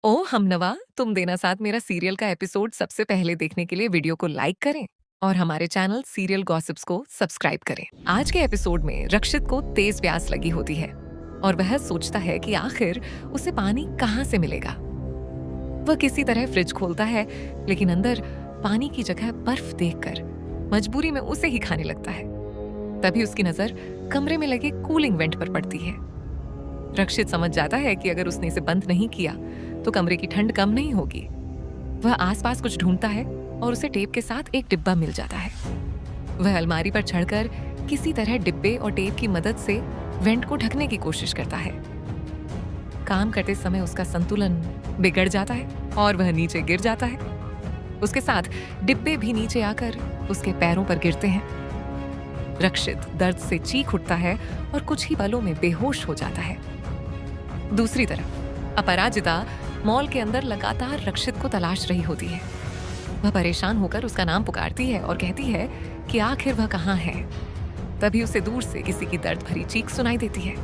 ओ हमनवा, तुम देना साथ मेरा सीरियल का एपिसोड सबसे पहले देखने के लिए वीडियो को लाइक करें और हमारे चैनल सीरियल गॉसिप्स को सब्सक्राइब करें। आज के एपिसोड में रक्षित को तेज प्यास लगी होती है और वह सोचता है कि आखिर उसे पानी कहाँ से मिलेगा। वह किसी तरह फ्रिज खोलता है, लेकिन अंदर पानी की जगह बर्फ देखकर मजबूरी में उसे ही खाने लगता है। तभी उसकी नजर कमरे में लगे कूलिंग वेंट पर पड़ती है। रक्षित समझ जाता है कि अगर उसने इसे बंद नहीं किया तो कमरे की ठंड कम नहीं होगी। वह आसपास कुछ ढूंढता है और उसे टेप के साथ एक डिब्बा मिल जाता है। वह अलमारी पर चढ़कर किसी तरह डिब्बे और टेप की मदद से वेंट को ढकने की कोशिश करता है। काम करते समय उसका संतुलन बिगड़ जाता है और वह नीचे गिर जाता है। उसके साथ डिब्बे भी नीचे आकर उसके पैरों पर गिरते हैं। रक्षित दर्द से चीख उठता है और कुछ ही पलों में बेहोश हो जाता है। दूसरी तरफ अपराजिता मॉल के अंदर लगातार रक्षित को तलाश रही होती है। वह परेशान होकर उसका नाम पुकारती है और कहती है कि आखिर वह कहाँ है। तभी उसे दूर से किसी की दर्द भरी चीख सुनाई देती है।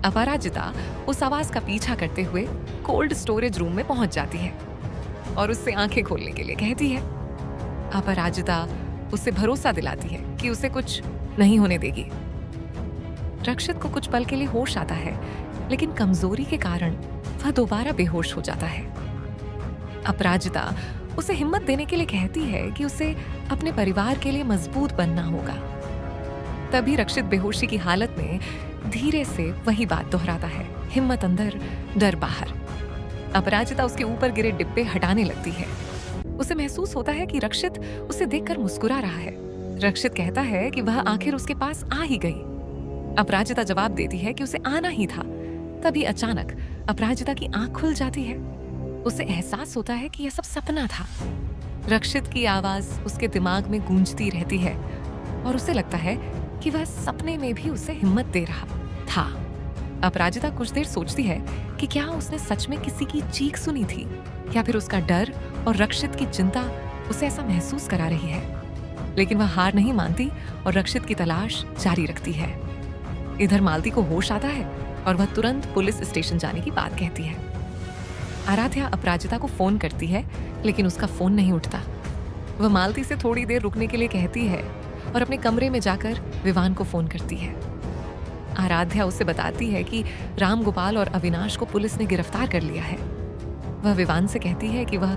अपराजिता उस आवाज का पीछा करते हुए कोल्ड स्टोरेज रूम में पहुंच जाती है और उससे आंखें खोलने के लिए कहती है। अपराजिता उसे भरोसा दिलाती है कि उसे कुछ नहीं होने देगी। रक्षित को कुछ पल के लिए होश आता है, लेकिन कमजोरी के कारण वह दोबारा बेहोश हो जाता है। अपराजिता उसे हिम्मत देने के लिए कहती है कि उसे अपने परिवार के लिए मजबूत बनना होगा। तभी रक्षित बेहोशी की हालत में धीरे से वही बात दोहराता है, हिम्मत अंदर, डर बाहर। अपराजिता उसके ऊपर गिरे डिब्बे हटाने लगती है। उसे महसूस होता है कि रक्षित उसे देखकर मुस्कुरा रहा है। रक्षित कहता है कि वह आखिर उसके पास आ ही गई। अपराजिता जवाब देती है कि उसे आना ही था। तभी अचानक अपराजिता की आंख खुल जाती है। उसे एहसास होता है कि यह सब सपना था। रक्षित की आवाज उसके दिमाग में गूंजती रहती है और उसे लगता है कि वह सपने में भी उसे हिम्मत दे रहा था। अपराजिता कुछ देर सोचती है कि क्या उसने सच में किसी की चीख सुनी थी या फिर उसका डर और रक्षित की चिंता उसे ऐसा महसूस करा रही है। लेकिन वह हार नहीं मानती और रक्षित की तलाश जारी रखती है। इधर मालती को होश आता है और वह तुरंत पुलिस स्टेशन जाने की बात कहती है। आराध्या अपराजिता को फोन करती है, लेकिन उसका फोन नहीं उठता। वह मालती से थोड़ी देर रुकने के लिए कहती है और अपने कमरे में जाकर विवान को फोन करती है। आराध्या उसे बताती है कि राम गोपाल और अविनाश को पुलिस ने गिरफ्तार कर लिया है। वह विवान से कहती है कि वह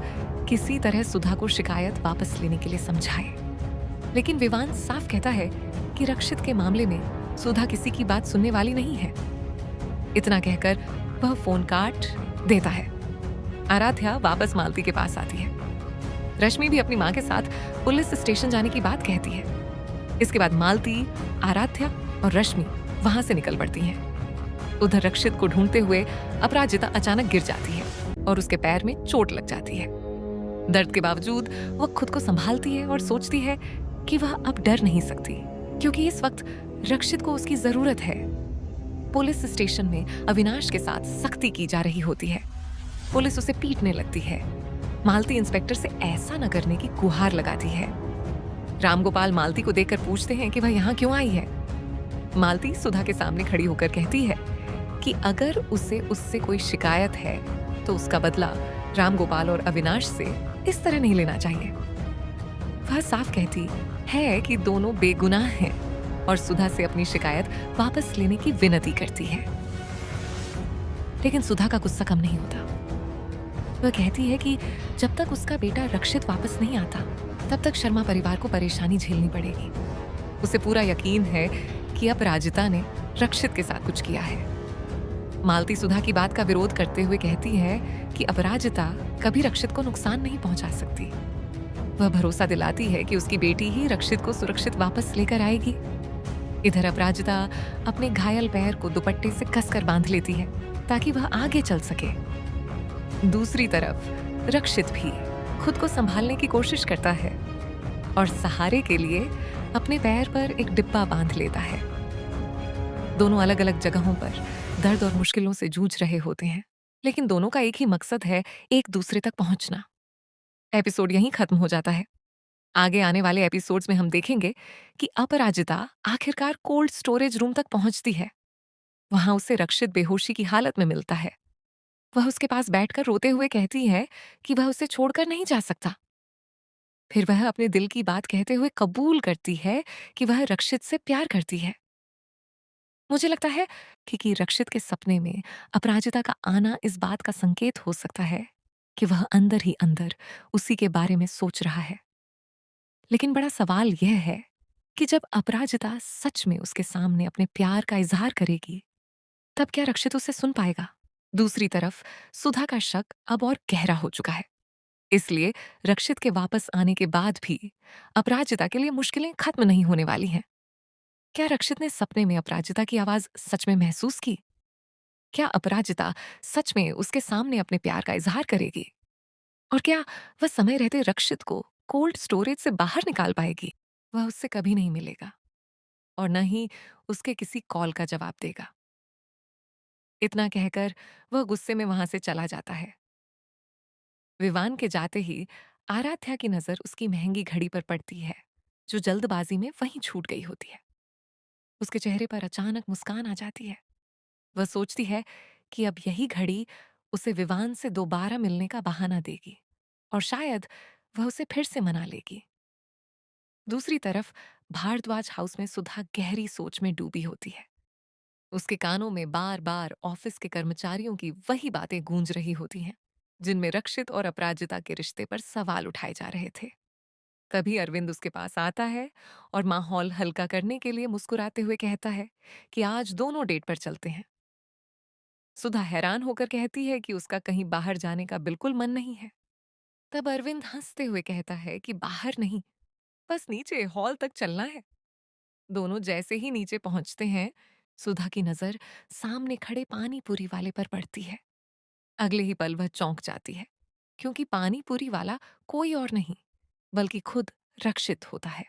किसी तरह सुधा को शिकायत वापस लेने के लिए समझाए, लेकिन विवान साफ कहता है कि रक्षित के मामले में सुधा किसी की बात सुनने वाली नहीं है। इतना कहकर वह फोन काट देता है। आराध्या वापस मालती के पास आती है। रश्मि भी अपनी माँ के साथ पुलिस स्टेशन जाने की बात कहती है। इसके बाद मालती, आराध्या और रश्मि वहां से निकल पड़ती हैं। उधर रक्षित को ढूंढते हुए अपराजिता अचानक गिर जाती है और उसके पैर में चोट लग जाती है। दर्द के बावजूद वह खुद को संभालती है और सोचती है कि वह अब डर नहीं सकती, क्योंकि इस वक्त रक्षित को उसकी जरूरत है। पुलिस स्टेशन में अविनाश के साथ सख्ती की जा रही होती है। पुलिस उसे पीटने लगती है। मालती इंस्पेक्टर से ऐसा न करने की गुहार लगाती है। रामगोपाल मालती को देखकर पूछते हैं कि वह यहाँ क्यों आई है। मालती सुधा के सामने खड़ी होकर कहती है कि अगर उसे उससे कोई शिकायत है तो उसका बदला रामगोपाल और अविनाश से इस तरह नहीं लेना चाहिए। वह साफ कहती है कि दोनों बेगुनाह हैं और सुधा से अपनी शिकायत वापस लेने की विनती करती है। लेकिन सुधा का गुस्सा कम नहीं होता। वह कहती है कि जब तक उसका बेटा रक्षित वापस नहीं आता, तब तक शर्मा परिवार को परेशानी झेलनी पड़ेगी। उसे पूरा यकीन है कि अपराजिता ने रक्षित के साथ कुछ किया है। मालती सुधा की बात का विरोध करते हुए कहती है कि अपराजिता कभी रक्षित को नुकसान नहीं पहुंचा सकती। वह भरोसा दिलाती है कि उसकी बेटी ही रक्षित को सुरक्षित वापस लेकर आएगी। इधर अपराजिता अपने घायल पैर को दुपट्टे से कसकर बांध लेती है ताकि वह आगे चल सके। दूसरी तरफ रक्षित भी खुद को संभालने की कोशिश करता है और सहारे के लिए अपने पैर पर एक डिब्बा बांध लेता है। दोनों अलग अलग जगहों पर दर्द और मुश्किलों से जूझ रहे होते हैं, लेकिन दोनों का एक ही मकसद है, एक दूसरे तक पहुंचना। एपिसोड यहीं खत्म हो जाता है। आगे आने वाले एपिसोड्स में हम देखेंगे कि अपराजिता आखिरकार कोल्ड स्टोरेज रूम तक पहुंचती है। वहां उसे रक्षित बेहोशी की हालत में मिलता है। वह उसके पास बैठकर रोते हुए कहती है कि वह उसे छोड़कर नहीं जा सकता। फिर वह अपने दिल की बात कहते हुए कबूल करती है कि वह रक्षित से प्यार करती है। मुझे लगता है कि रक्षित के सपने में अपराजिता का आना इस बात का संकेत हो सकता है कि वह अंदर ही अंदर उसी के बारे में सोच रहा है। लेकिन बड़ा सवाल यह है कि जब अपराजिता सच में उसके सामने अपने प्यार का इजहार करेगी, तब क्या रक्षित उसे सुन पाएगा? दूसरी तरफ सुधा का शक अब और गहरा हो चुका है। इसलिए रक्षित के वापस आने के बाद भी अपराजिता के लिए मुश्किलें खत्म नहीं होने वाली हैं। क्या रक्षित ने सपने में अपराजिता की आवाज सच में महसूस की? क्या अपराजिता सच में उसके सामने अपने प्यार का इजहार करेगी? और क्या वह समय रहते रक्षित को कोल्ड स्टोरेज से बाहर निकाल पाएगी? वह उससे कभी नहीं मिलेगा और न ही उसके किसी कॉल का जवाब देगा। इतना कहकर वह गुस्से में वहां से चला जाता है। विवान के जाते ही आराध्या की नजर उसकी महंगी घड़ी पर पड़ती है, जो जल्दबाजी में वहीं छूट गई होती है। उसके चेहरे पर अचानक मुस्कान आ जाती है। वह सोचती है कि अब यही घड़ी उसे विवान से दोबारा मिलने का बहाना देगी और शायद वह उसे फिर से मना लेगी। दूसरी तरफ भारद्वाज हाउस में सुधा गहरी सोच में डूबी होती है। उसके कानों में बार बार ऑफिस के कर्मचारियों की वही बातें गूंज रही होती हैं, जिनमें रक्षित और अपराजिता के रिश्ते पर सवाल उठाए जा रहे थे। तभी अरविंद उसके पास आता है और माहौल हल्का करने के लिए मुस्कुराते हुए कहता है कि आज दोनों डेट पर चलते हैं। सुधा हैरान होकर कहती है कि उसका कहीं बाहर जाने का बिल्कुल मन नहीं है। तब अरविंद हंसते हुए कहता है कि बाहर नहीं, बस नीचे हॉल तक चलना है। दोनों जैसे ही नीचे पहुंचते हैं, सुधा की नजर सामने खड़े पानी पूरी वाले पर पड़ती है। अगले ही पल वह चौंक जाती है, क्योंकि पानी पूरी वाला कोई और नहीं बल्कि खुद रक्षित होता है।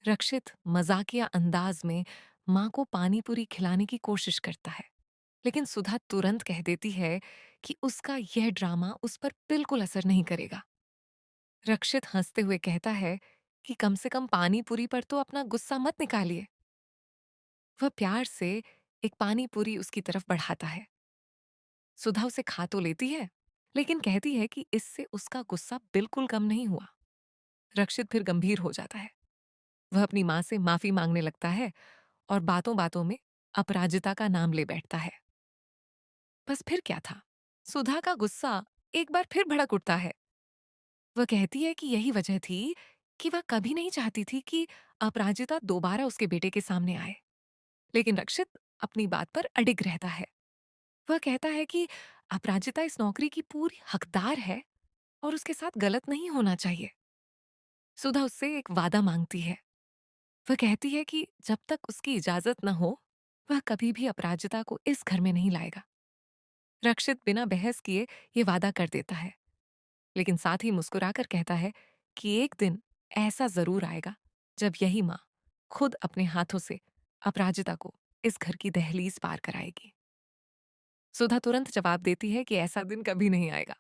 रक्षित मजाकिया अंदाज में माँ को पानी पूरी खिलाने की कोशिश करता है, लेकिन सुधा तुरंत कह देती है कि उसका यह ड्रामा उस पर बिल्कुल असर नहीं करेगा। रक्षित हंसते हुए कहता है कि कम से कम पानी पूरी पर तो अपना गुस्सा मत निकालिए। वह प्यार से एक पानी पूरी उसकी तरफ बढ़ाता है। सुधा उसे खा तो लेती है, लेकिन कहती है कि इससे उसका गुस्सा बिल्कुल कम नहीं हुआ। रक्षित फिर गंभीर हो जाता है। वह अपनी माँ से माफी मांगने लगता है और बातों बातों में अपराजिता का नाम ले बैठता है। बस फिर क्या था, सुधा का गुस्सा एक बार फिर भड़क उठता है। वह कहती है कि यही वजह थी कि वह कभी नहीं चाहती थी कि अपराजिता दोबारा उसके बेटे के सामने आए। लेकिन रक्षित अपनी बात पर अडिग रहता है। वह कहता है कि अपराजिता इस नौकरी की पूरी हकदार है और उसके साथ गलत नहीं होना चाहिए। सुधा उससे एक वादा मांगती है। वह कहती है कि जब तक उसकी इजाजत न हो, वह कभी भी अपराजिता को इस घर में नहीं लाएगा। रक्षित बिना बहस किए ये वादा कर देता है, लेकिन साथ ही मुस्कुराकर कहता है कि एक दिन ऐसा जरूर आएगा जब यही माँ खुद अपने हाथों से अपराजिता को इस घर की दहलीज पार कराएगी। सुधा तुरंत जवाब देती है कि ऐसा दिन कभी नहीं आएगा।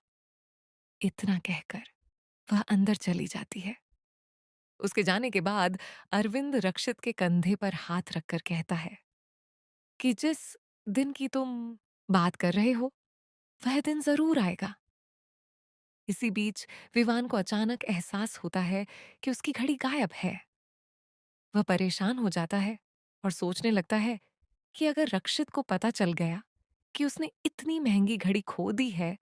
इतना कहकर वह अंदर चली जाती है। उसके जाने के बाद अरविंद रक्षित के कंधे पर हाथ रखकर कहता है कि जिस दिन की तुम बात कर रहे हो, वह दिन जरूर आएगा। इसी बीच विवान को अचानक एहसास होता है कि उसकी घड़ी गायब है। वह परेशान हो जाता है और सोचने लगता है कि अगर रक्षित को पता चल गया कि उसने इतनी महंगी घड़ी खो दी है,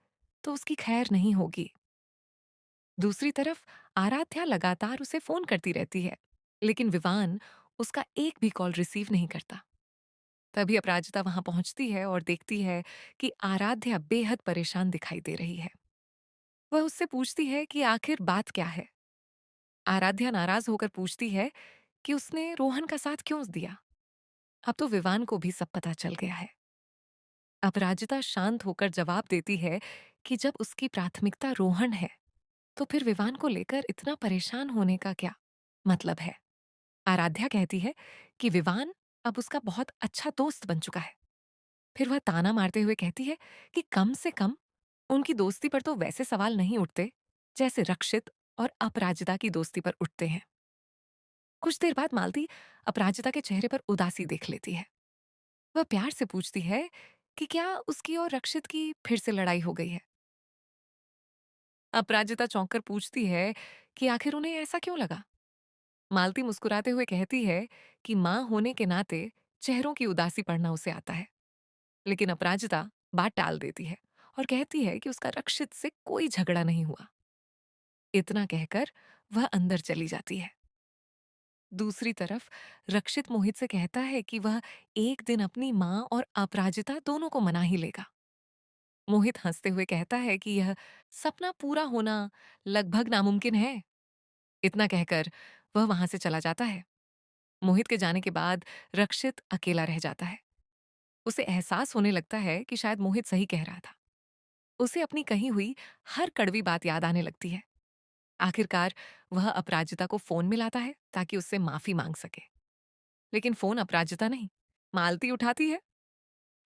तो उसकी खैर नहीं होगी। दूसरी तरफ आराध्या लगातार उसे फोन करती रहती है, लेकिन विवान उसका एक भी कॉल रिसीव नहीं करता। तभी अपराजिता वहां पहुंचती है और देखती है कि आराध्या बेहद परेशान दिखाई दे रही है। वह उससे पूछती है कि आखिर बात क्या है। आराध्या नाराज होकर पूछती है कि उसने रोहन का साथ क्यों दिया। अब तो विवान को भी सब पता चल गया है। अपराजिता शांत होकर जवाब देती है कि जब उसकी प्राथमिकता रोहन है, तो फिर विवान को लेकर इतना परेशान होने का क्या मतलब है। आराध्या कहती है कि विवान अब उसका बहुत अच्छा दोस्त बन चुका है। फिर वह ताना मारते हुए कहती है कि कम से कम उनकी दोस्ती पर तो वैसे सवाल नहीं उठते जैसे रक्षित और अपराजिता की दोस्ती पर उठते हैं। कुछ देर बाद मालती अपराजिता के चेहरे पर उदासी देख लेती है। वह प्यार से पूछती है कि क्या उसकी और रक्षित की फिर से लड़ाई हो गई है। अपराजिता चौंक कर पूछती है कि आखिर उन्हें ऐसा क्यों लगा। मालती मुस्कुराते हुए कहती है कि मां होने के नाते चेहरों की उदासी पढ़ना उसे आता है। लेकिन अपराजिता बात टाल देती है और कहती है कि उसका रक्षित से कोई झगड़ा नहीं हुआ। इतना कहकर वह अंदर चली जाती है। दूसरी तरफ रक्षित मोहित से कहता है कि वह एक दिन अपनी मां और अपराजिता दोनों को मना ही लेगा। मोहित हंसते हुए कहता है कि यह सपना पूरा होना लगभग नामुमकिन है। इतना कहकर वह वहां से चला जाता है। मोहित के जाने के बाद रक्षित अकेला रह जाता है। उसे एहसास होने लगता है कि शायद मोहित सही कह रहा था। उसे अपनी कही हुई हर कड़वी बात याद आने लगती है। आखिरकार वह अपराजिता को फोन मिलाता है ताकि उससे माफी मांग सके। लेकिन फोन अपराजिता नहीं, मालती उठाती है।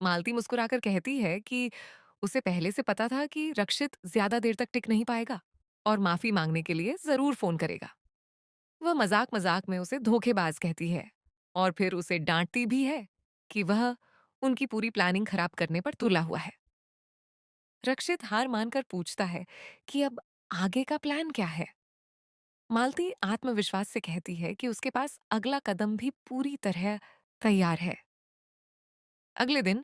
मालती मुस्कुराकर कहती है कि उसे पहले से पता था कि रक्षित ज्यादा देर तक टिक नहीं पाएगा और माफी मांगने के लिए जरूर फोन करेगा। वह मजाक मजाक में उसे धोखेबाज कहती है और फिर उसे डांटती भी है कि वह उनकी पूरी प्लानिंग खराब करने पर तुला हुआ है। रक्षित हार मानकर पूछता है कि अब आगे का प्लान क्या है। मालती आत्मविश्वास से कहती है कि उसके पास अगला कदम भी पूरी तरह तैयार है। अगले दिन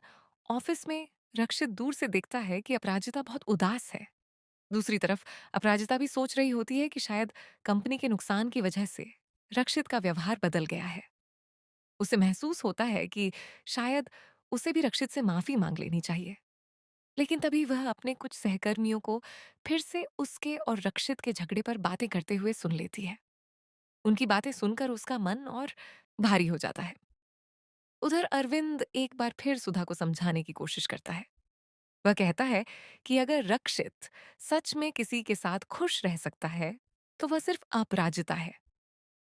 ऑफिस में रक्षित दूर से देखता है कि अपराजिता बहुत उदास है। दूसरी तरफ अपराजिता भी सोच रही होती है कि शायद कंपनी के नुकसान की वजह से रक्षित का व्यवहार बदल गया है। उसे महसूस होता है कि शायद उसे भी रक्षित से माफी मांग लेनी चाहिए। लेकिन तभी वह अपने कुछ सहकर्मियों को फिर से उसके और रक्षित के झगड़े पर बातें करते हुए सुन लेती है। उनकी बातें सुनकर उसका मन और भारी हो जाता है। उधर अरविंद एक बार फिर सुधा को समझाने की कोशिश करता है। वह कहता है कि अगर रक्षित सच में किसी के साथ खुश रह सकता है तो वह सिर्फ अपराजिता है।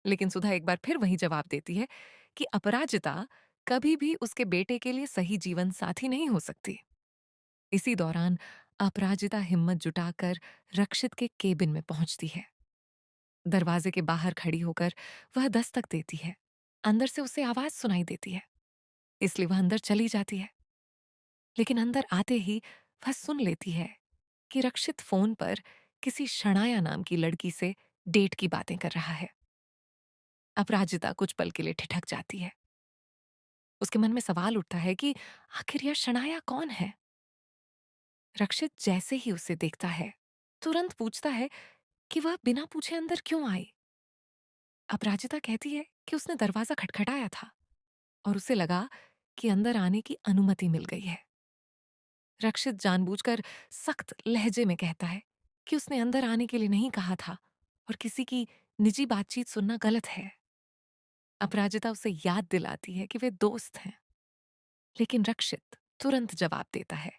लेकिन सुधा एक बार फिर वही जवाब देती है कि अपराजिता कभी भी उसके बेटे के लिए सही जीवन साथी नहीं हो सकती। इसी दौरान अपराजिता हिम्मत जुटाकर रक्षित के केबिन में पहुंचती है। दरवाजे के बाहर खड़ी होकर वह दस्तक देती है। अंदर से उसे आवाज सुनाई देती है, इसलिए वह अंदर चली जाती है। लेकिन अंदर आते ही वह सुन लेती है कि रक्षित फोन पर किसी शनाया नाम की लड़की से डेट की बातें कर रहा है। अपराजिता कुछ पल के लिए ठिठक जाती है। उसके मन में सवाल उठता है कि आखिर यह शनाया कौन है। रक्षित जैसे ही उसे देखता है तुरंत पूछता है कि वह बिना पूछे अंदर क्यों आई। अपराजिता कहती है कि उसने दरवाजा खटखटाया था और उसे लगा कि अंदर आने की अनुमति मिल गई है। रक्षित जानबूझकर सख्त लहजे में कहता है कि उसने अंदर आने के लिए नहीं कहा था और किसी की निजी बातचीत सुनना गलत है। अपराजिता उसे याद दिलाती है कि वे दोस्त हैं। लेकिन रक्षित तुरंत जवाब देता है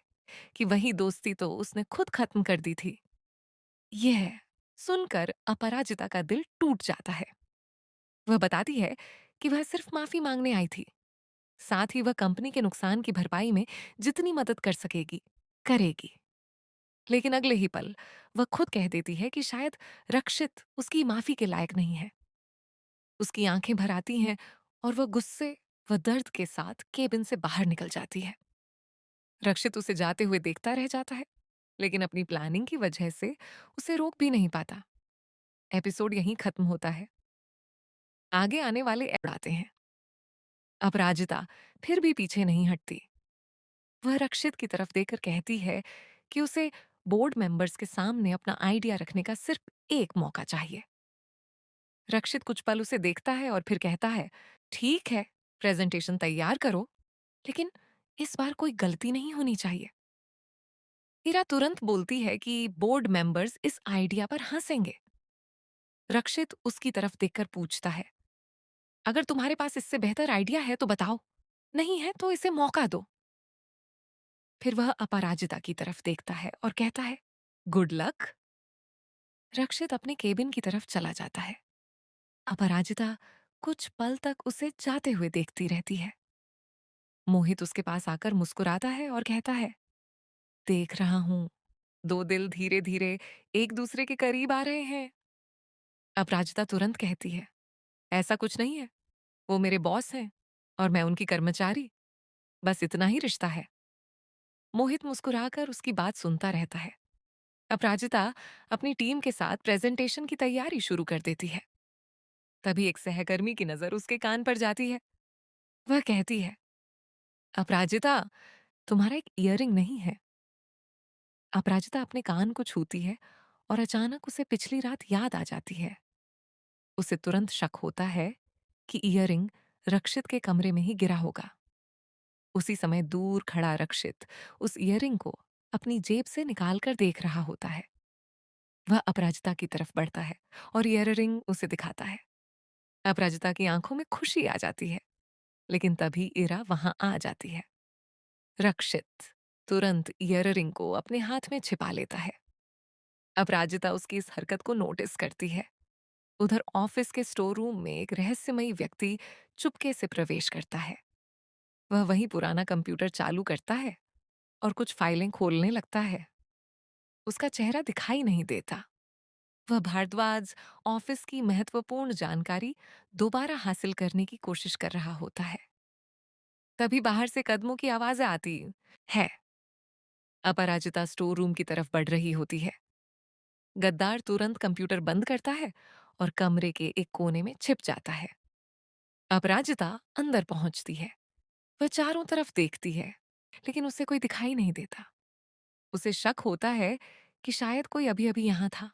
कि वही दोस्ती तो उसने खुद खत्म कर दी थी। यह सुनकर अपराजिता का दिल टूट जाता है। वह बताती है कि वह सिर्फ माफी मांगने आई थी। साथ ही वह कंपनी के नुकसान की भरपाई में जितनी मदद कर सकेगी करेगी। लेकिन अगले ही पल वह खुद कह देती है कि शायद रक्षित उसकी माफी के लायक नहीं है। उसकी आंखें भर आती हैं और वह गुस्से व दर्द के साथ केबिन से बाहर निकल जाती है। रक्षित उसे जाते हुए देखता रह जाता है, लेकिन अपनी प्लानिंग की वजह से उसे रोक भी नहीं पाता। एपिसोड यहीं खत्म होता है। आगे आने वाले उड़ाते हैं। अपराजिता फिर भी पीछे नहीं हटती। वह रक्षित की तरफ देखकर कहती है कि उसे बोर्ड मेंबर्स के सामने अपना आइडिया रखने का सिर्फ एक मौका चाहिए। रक्षित कुछ पल उसे देखता है और फिर कहता है, ठीक है, प्रेजेंटेशन तैयार करो, लेकिन इस बार कोई गलती नहीं होनी चाहिए। हीरा तुरंत बोलती है कि बोर्ड मेंबर्स इस आइडिया पर हंसेंगे। रक्षित उसकी तरफ देखकर पूछता है, अगर तुम्हारे पास इससे बेहतर आइडिया है तो बताओ, नहीं है तो इसे मौका दो। फिर वह अपराजिता की तरफ देखता है और कहता है, गुड लक। रक्षित अपने केबिन की तरफ चला जाता है। अपराजिता कुछ पल तक उसे जाते हुए देखती रहती है। मोहित उसके पास आकर मुस्कुराता है और कहता है, देख रहा हूं, दो दिल धीरे धीरे एक दूसरे के करीब आ रहे हैं। अपराजिता तुरंत कहती है, ऐसा कुछ नहीं है, वो मेरे बॉस हैं और मैं उनकी कर्मचारी, बस इतना ही रिश्ता है। मोहित मुस्कुराकर उसकी बात सुनता रहता है। अपराजिता अपनी टीम के साथ प्रेजेंटेशन की तैयारी शुरू कर देती है। तभी एक सहकर्मी की नजर उसके कान पर जाती है। वह कहती है, अपराजिता, तुम्हारा एक ईयरिंग नहीं है। अपराजिता अपने कान को छूती है और अचानक उसे पिछली रात याद आ जाती है। उसे तुरंत शक होता है कि ईयरिंग रक्षित के कमरे में ही गिरा होगा। उसी समय दूर खड़ा रक्षित उस ईयरिंग को अपनी जेब से निकालकर देख रहा होता है। वह अपराजिता की तरफ बढ़ता है और ईयरिंग उसे दिखाता है। अपराजिता की आंखों में खुशी आ जाती है, लेकिन तभी इरा वहां आ जाती है। रक्षित तुरंत ईयरिंग को अपने हाथ में छिपा लेता है। अपराजिता उसकी इस हरकत को नोटिस करती है। उधर ऑफिस के स्टोर रूम में एक रहस्यमयी व्यक्ति चुपके से प्रवेश करता है। वह वही पुराना कंप्यूटर चालू करता है और कुछ फाइलें खोलने लगता है। उसका चेहरा दिखाई नहीं देता। वह भारद्वाज ऑफिस की महत्वपूर्ण जानकारी दोबारा हासिल करने की कोशिश कर रहा होता है। तभी बाहर से कदमों की आवाजें आती है। अपराजिता स्टोर रूम की तरफ बढ़ रही होती है। गद्दार तुरंत कंप्यूटर बंद करता है और कमरे के एक कोने में छिप जाता है। अपराजिता अंदर पहुंचती है। वह चारों तरफ देखती है, लेकिन उसे कोई दिखाई नहीं देता। उसे शक होता है कि शायद कोई अभी अभी यहां था।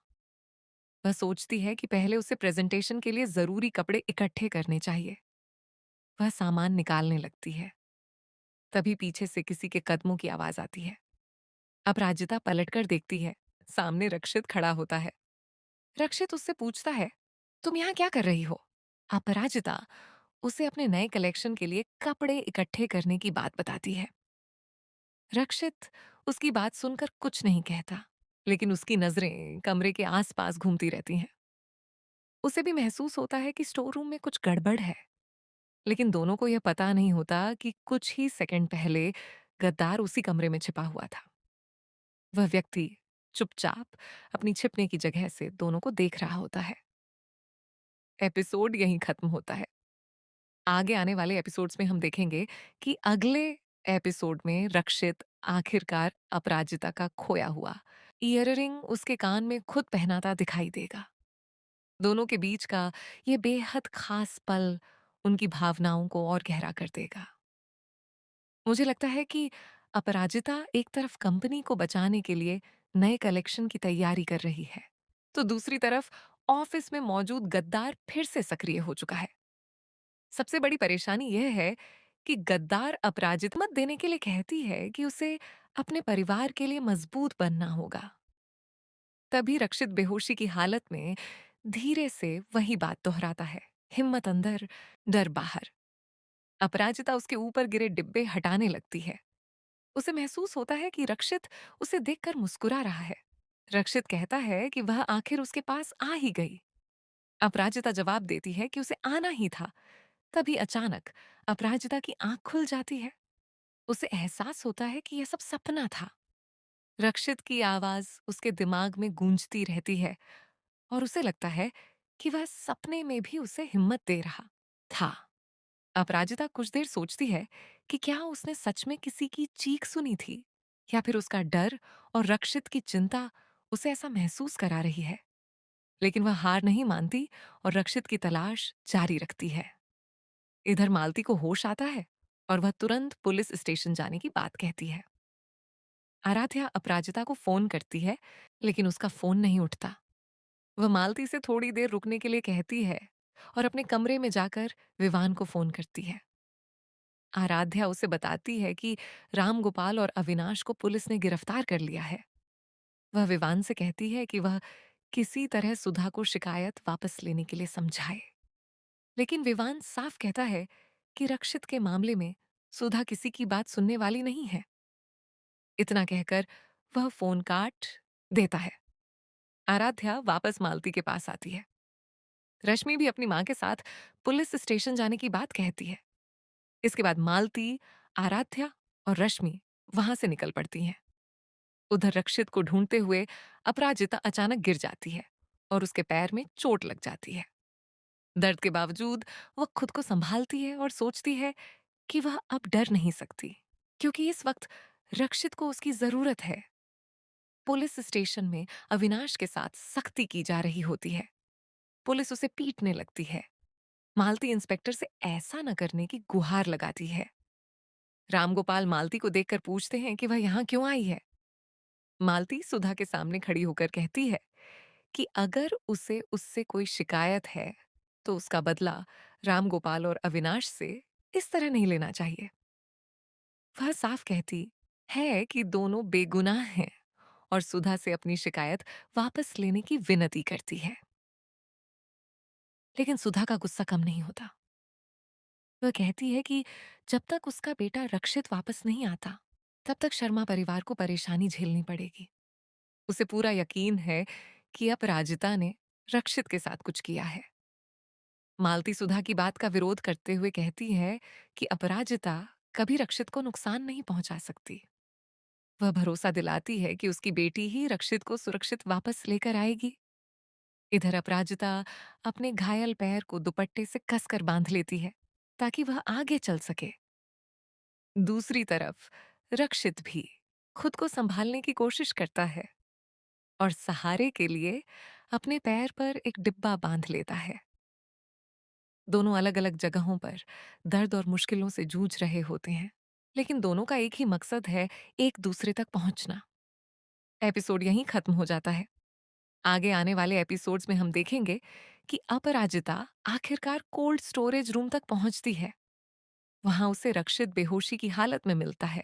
वह सोचती है कि पहले उसे प्रेजेंटेशन के लिए जरूरी कपड़े इकट्ठे करने चाहिए। वह सामान निकालने लगती है। तभी पीछे से किसी के कदमों की आवाज आती है। अपराजिता पलटकर देखती है। सामने रक्षित खड़ा होता है। रक्षित उससे पूछता है, तुम यहाँ क्या कर रही हो? अपराजिता उसे अपने नए कलेक्शन के लिए कपड़े इकट्ठे करने की बात बताती है। रक्षित उसकी बात सुनकर कुछ नहीं कहता, लेकिन उसकी नजरें कमरे के आसपास घूमती रहती हैं। उसे भी महसूस होता है कि स्टोर रूम में कुछ गड़बड़ है, लेकिन दोनों को यह पता नहीं होता कि कुछ ही सेकंड पहले गद्दार उसी कमरे में छिपा हुआ था। वह व्यक्ति चुपचाप अपनी छिपने की जगह से दोनों को देख रहा होता है। एपिसोड यहीं खत्म होता है। आगे आने वाले एपिसोड्स में हम देखेंगे कि अगले एपिसोड में रक्षित आखिरकार अपराजिता का खोया हुआ ईयरिंग उसके कान में खुद पहनाता दिखाई देगा। दोनों के बीच का ये बेहद खास पल उनकी भावनाओं को और गहरा कर देगा। मुझे लगता है कि अपराजिता एक तरफ कंपनी को बचाने के लिए नए कलेक्शन की तैयारी कर रही है, तो दूसरी तरफ ऑफिस में मौजूद गद्दार फिर से सक्रिय हो चुका है। सबसे बड़ी परेशानी यह है कि गद्दार अपराजिता मत देने के लिए कहती है कि उसे अपने परिवार के लिए मजबूत बनना होगा। तभी रक्षित बेहोशी की हालत में धीरे से वही बात दोहराता है, हिम्मत अंदर, डर बाहर। अपराजिता उसके ऊपर गिरे डिब्बे हटाने लगती है। उसे महसूस होता है कि रक्षित उसे देखकर मुस्कुरा रहा है। रक्षित कहता है कि वह आखिर उसके पास आ ही गई। अपराजिता जवाब देती है कि उसे आना ही था। तभी अचानक अपराजिता की आंख खुल जाती है। उसे एहसास होता है कि यह सब सपना था। रक्षित की आवाज उसके दिमाग में गूंजती रहती है और उसे लगता है कि वह सपने में भी उसे हिम्मत दे रहा था। अपराजिता कुछ देर सोचती है कि क्या उसने सच में किसी की चीख सुनी थी, या फिर उसका डर और रक्षित की चिंता उसे ऐसा महसूस करा रही है। लेकिन वह हार नहीं मानती और रक्षित की तलाश जारी रखती है। इधर मालती को होश आता है और वह तुरंत पुलिस स्टेशन जाने की बात कहती है। आराध्या अपराजिता को फोन करती है, लेकिन उसका फोन नहीं उठता। वह मालती से थोड़ी देर रुकने के लिए कहती है और अपने कमरे में जाकर विवान को फोन करती है। आराध्या उसे बताती है कि रामगोपाल और अविनाश को पुलिस ने गिरफ्तार कर लिया है। वह विवान से कहती है कि वह किसी तरह सुधा को शिकायत वापस लेने के लिए समझाए, लेकिन विवान साफ कहता है कि रक्षित के मामले में सुधा किसी की बात सुनने वाली नहीं है। इतना कहकर वह फोन काट देता है। आराध्या वापस मालती के पास आती है। रश्मि भी अपनी मां के साथ पुलिस स्टेशन जाने की बात कहती है। इसके बाद मालती, आराध्या और रश्मि वहां से निकल पड़ती हैं। उधर रक्षित को ढूंढते हुए अपराजिता अचानक गिर जाती है और उसके पैर में चोट लग जाती है। दर्द के बावजूद वह खुद को संभालती है और सोचती है कि वह अब डर नहीं सकती, क्योंकि इस वक्त रक्षित को उसकी जरूरत है। पुलिस स्टेशन में अविनाश के साथ सख्ती की जा रही होती है। पुलिस उसे पीटने लगती है। मालती इंस्पेक्टर से ऐसा न करने की गुहार लगाती है। रामगोपाल मालती को देखकर पूछते हैं कि वह यहाँ क्यों आई है। मालती सुधा के सामने खड़ी होकर कहती है कि अगर उसे उससे कोई शिकायत है तो उसका बदला रामगोपाल और अविनाश से इस तरह नहीं लेना चाहिए। वह साफ कहती है कि दोनों बेगुनाह हैं और सुधा से अपनी शिकायत वापस लेने की विनती करती है। लेकिन सुधा का गुस्सा कम नहीं होता। वह कहती है कि जब तक उसका बेटा रक्षित वापस नहीं आता तब तक शर्मा परिवार को परेशानी झेलनी पड़ेगी। उसे पूरा यकीन है कि अपराजिता ने रक्षित के साथ कुछ किया है। मालती सुधा की बात का विरोध करते हुए कहती है कि अपराजिता कभी रक्षित को नुकसान नहीं पहुंचा सकती। वह भरोसा दिलाती है कि उसकी बेटी ही रक्षित को सुरक्षित वापस लेकर आएगी। इधर अपराजिता अपने घायल पैर को दुपट्टे से कसकर बांध लेती है ताकि वह आगे चल सके। दूसरी तरफ रक्षित भी खुद को संभालने की कोशिश करता है और सहारे के लिए अपने पैर पर एक डिब्बा बांध लेता है। दोनों अलग अलग जगहों पर दर्द और मुश्किलों से जूझ रहे होते हैं, लेकिन दोनों का एक ही मकसद है, एक दूसरे तक पहुंचना। एपिसोड यहीं खत्म हो जाता है। आगे आने वाले एपिसोड्स में हम देखेंगे कि अपराजिता आखिरकार कोल्ड स्टोरेज रूम तक पहुंचती है। वहां उसे रक्षित बेहोशी की हालत में मिलता है।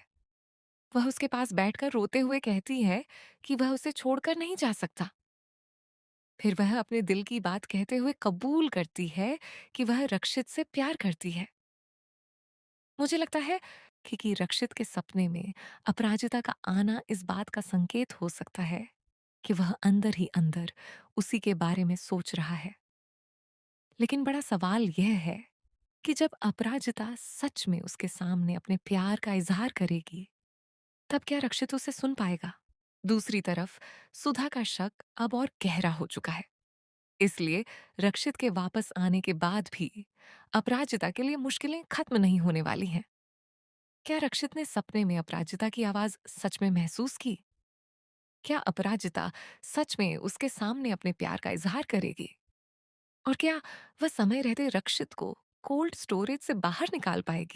वह उसके पास बैठकर रोते हुए कहती है कि वह उसे छोड़कर नहीं जा सकता। फिर वह अपने दिल की बात कहते हुए कबूल करती है कि वह रक्षित से प्यार करती है। मुझे लगता है कि रक्षित के सपने में अपराजिता का आना इस बात का संकेत हो सकता है कि वह अंदर ही अंदर उसी के बारे में सोच रहा है। लेकिन बड़ा सवाल यह है कि जब अपराजिता सच में उसके सामने अपने प्यार का इजहार करेगी, तब क्या रक्षित उसे सुन पाएगा? दूसरी तरफ सुधा का शक अब और गहरा हो चुका है। इसलिए रक्षित के वापस आने के बाद भी अपराजिता के लिए मुश्किलें खत्म नहीं होने वाली हैं। क्या रक्षित ने सपने में अपराजिता की आवाज सच में महसूस की? क्या अपराजिता सच में उसके सामने अपने प्यार का इजहार करेगी? और क्या वह समय रहते रक्षित को कोल्ड स्टोरेज से बाहर निकाल पाएगी?